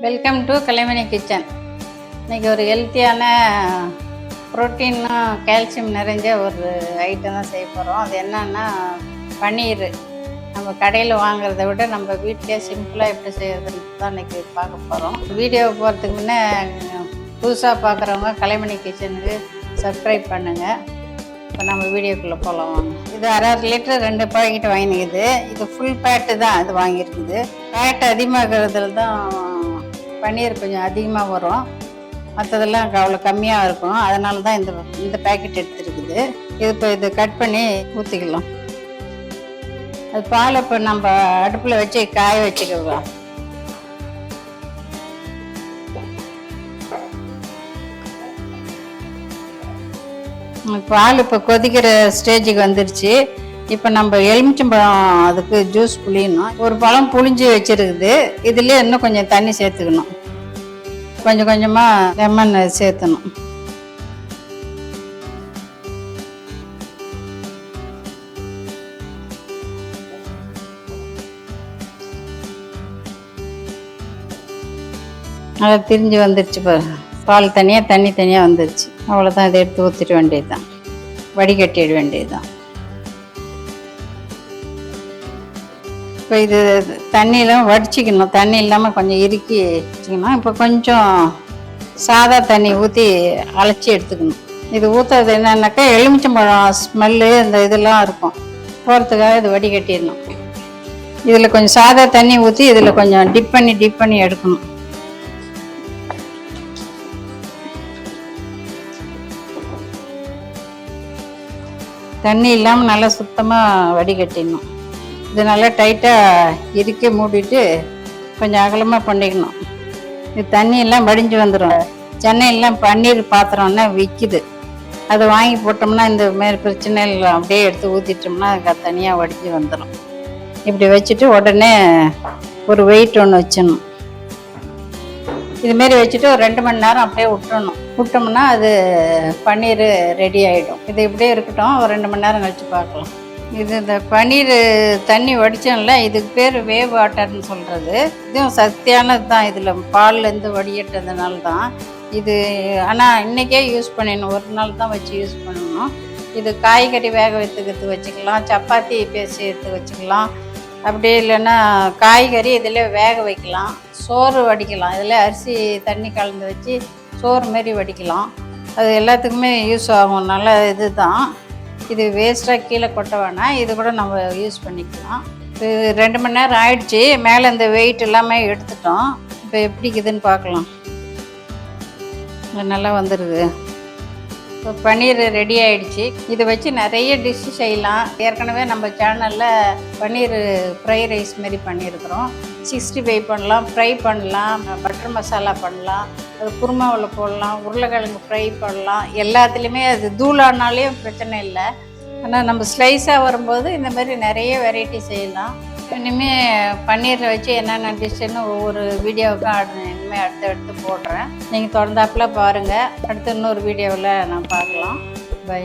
Welcome to Kalaimani kitchen. இன்றைக்கி ஒரு ஹெல்த்தியான ப்ரோட்டீனும் கால்சியம் நிறைஞ்ச ஒரு ஐட்டம் தான் செய்ய போகிறோம். அது என்னன்னா பன்னீர். நம்ம கடையில் வாங்குறத விட நம்ம வீட்டிலே சிம்பிளாக எப்படி செய்யறதுன்னு தான் இன்றைக்கி பார்க்க போகிறோம். வீடியோ போகிறதுக்கு முன்னே புதுசாக பார்க்குறவங்க கலைமணி கிச்சனுக்கு சப்ஸ்கிரைப் பண்ணுங்கள். இப்போ நம்ம வீடியோக்குள்ளே போகலாம் வாங்க. இது 1/2 லிட்டர் 2 பாக்கெட் வாங்கினுக்குது. இது ஃபுல் பேட்டு தான் இது வாங்கியிருக்குது. பேட்டு அதிகமாகிறதுல தான் பன்னீர் கொஞ்சம் அதிகமாக வரும், மற்றதெல்லாம் அவ்வளோ கம்மியாக இருக்கும். அதனால தான் இந்த பேக்கெட் எடுத்துருக்குது. இது கட் பண்ணி ஊற்றிக்கலாம். அது பால் இப்போ நம்ம அடுப்பில் வச்சு காய வச்சுக்கலாம். பால் இப்போ கொதிக்கிற ஸ்டேஜுக்கு வந்துருச்சு. இப்போ நம்ம எலுமிச்சம்பழம் அதுக்கு ஜூஸ் புளியணும். ஒரு பழம் புளிஞ்சு வச்சிருக்குது. இதுலேயே இன்னும் கொஞ்சம் தண்ணி சேர்த்துக்கணும். கொஞ்சம் கொஞ்சமாக லெமன் சேர்த்தணும். அதை திரிஞ்சு வந்துருச்சு பாரு. பால் தனியாக தண்ணி தனியாக வந்துருச்சு. அவ்வளோதான். இதை எடுத்து ஊற்றிட வேண்டியது தான், வடிகட்டிட வேண்டியது தான். இப்போ இது தண்ணியெல்லாம் வடிச்சிக்கணும். தண்ணி இல்லாமல் கொஞ்சம் இறுக்கி வச்சுக்கணும். இப்போ கொஞ்சம் சாதா தண்ணி ஊற்றி அலச்சி எடுத்துக்கணும். இது ஊற்றுறது என்னன்னாக்கா எலுமிச்சம்பழம் ஸ்மெல்லு இந்த இதெல்லாம் இருக்கும் போகிறதுக்காக இது வடிகட்டிடணும். இதில் கொஞ்சம் சாதா தண்ணி ஊற்றி இதில் கொஞ்சம் டிப் பண்ணி எடுக்கணும். தண்ணி இல்லாமல் நல்லா சுத்தமாக வடிகட்டிடணும். இது நல்லா டைட்டாக இறுக்கி மூடிட்டு கொஞ்சம் அகலமாக பண்ணிக்கணும். இது தண்ணியெல்லாம் வடிஞ்சு வந்துடும். சென்னையெல்லாம் பன்னீர் பாத்திரம்னா விற்கிது. அதை வாங்கி போட்டோம்னா இந்த மாரி பிரச்சனைகள் அப்படியே எடுத்து ஊற்றிட்டோம்னா அதுக்கு தனியாக வடிஞ்சு வந்துடும். இப்படி வச்சுட்டு உடனே ஒரு வெயிட் ஒன்று வச்சிடணும். இதுமாரி வச்சுட்டு ஒரு 2 மணி நேரம் அப்படியே விட்டோம்னா அது பன்னீர் ரெடி ஆகிடும். இது இப்படியே இருக்கட்டும். ஒரு 2 மணி நேரம் கழித்து பார்க்கலாம். இந்த பன்னீர் தண்ணி வடித்தோம்ல, இதுக்கு பேர் வேவ் வாட்டர்னு சொல்கிறது. இதுவும் சக்தியானது தான். இதில் பால்லேருந்து வடிகட்டுறதுனால தான் இது. ஆனால் இன்றைக்கே யூஸ் பண்ணிடணும். ஒரு நாள் தான் வச்சு யூஸ் பண்ணணும். இது காய்கறி வேக வைத்துக்கிறதுக்கு வச்சுக்கலாம், சப்பாத்தி பேசி எடுத்து வச்சுக்கலாம். அப்படி இல்லைன்னா காய்கறி இதில் வேக வைக்கலாம், சோறு வடிக்கலாம். இதில் அரிசி தண்ணி கலந்து வச்சு சோறு மாரி வடிக்கலாம். அது எல்லாத்துக்குமே யூஸ் ஆகும். நல்ல இது தான். இது வேஸ்ட்டாக கீழே கொட்ட வேணாம். இது கூட நம்ம யூஸ் பண்ணிக்கலாம். இது 2 மணி நேரம் ஆயிடுச்சு. மேலே இந்த வெயிட் எல்லாமே எடுத்துட்டோம். இப்போ எப்படி இருக்குதுன்னு பார்க்கலாம். நல்லா வந்துடுது. இப்போ பன்னீர் ரெடி ஆகிடுச்சு. இதை வச்சு நிறைய டிஷ்ஷு செய்யலாம். ஏற்கனவே நம்ம சேனலில் பன்னீர் ஃப்ரை ரைஸ் மாரி பண்ணியிருக்கிறோம். 65 பண்ணலாம், ஃப்ரை பண்ணலாம், பட்டர் மசாலா பண்ணலாம், அது குருமாவில் போடலாம், உருளைக்கிழங்கு ஃப்ரை பண்ணலாம். எல்லாத்துலேயுமே அது தூளானாலே பிரச்சனை இல்லை. ஆனால் நம்ம ஸ்லைஸாக வரும்போது இந்த மாதிரி நிறைய வெரைட்டி செய்யலாம். இனிமேல் பன்னீரை வச்சு என்னென்ன டிஷ்ஷுன்னு ஒவ்வொரு வீடியோவுக்கும் இனிமேல் அடுத்து போடுறேன். நீங்கள் தொடர்ந்தாப்பில் பாருங்கள். அடுத்து இன்னொரு வீடியோவில் நான் பார்க்கலாம். பை.